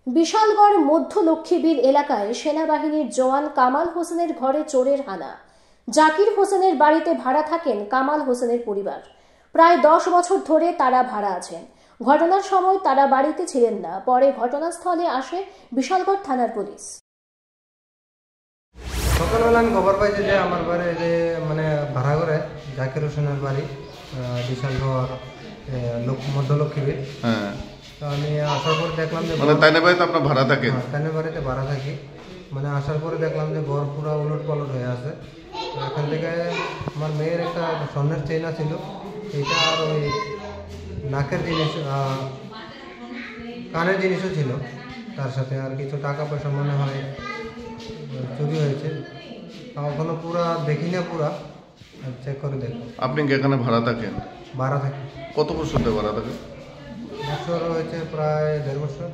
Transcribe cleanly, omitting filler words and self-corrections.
বিশালগড় মধ্য লক্ষ্মীবিল এলাকায় সেনাবাহিনীর জওয়ান কামাল হোসেনের ঘরে চোরের হানা। জাকির হোসেনের বাড়িতে ভাড়া থাকেন কামাল হোসেনের পরিবার। প্রায় 10 বছর ধরে তারা ভাড়া আছেন। ঘটনার সময় তারা বাড়িতে ছিলেন না। পরে ঘটনাস্থলে আসে বিশালগড় থানার পুলিশ। সকালবেলা আমি খবর পাইছি যে আমার বাড়ি যে মানে ভাড়া করে জাকির হোসেনের বাড়ি বিশালগড় মধ্য লক্ষ্মীবিল। হ্যাঁ, তো আমি আসার পরে দেখলাম যে মানে তাইনের বাড়িতে আপনার ভাড়া থাকে? তাইনের বাড়িতে ভাড়া থাকি। মানে আসার পরে দেখলাম যে ঘর পুরো উলট পালট হয়ে আছে। তো এখান থেকে আমার মেয়ের একটা স্বর্ণের চেইন ছিল, এইটা আর ওই নাকের জিনিস, কানের জিনিসও ছিল, তার সাথে আর কিছু টাকা পয়সা মনে হয় চুরি হয়েছে। ওখানে পুরা দেখি না, পুরা চেক করে দেখো। আপনি কি এখানে ভাড়া থাকেন? ভাড়া থাকি। কত বছর ধরে ভাড়া থাকে? বছর হয়েছে প্রায় 1.5 বছর।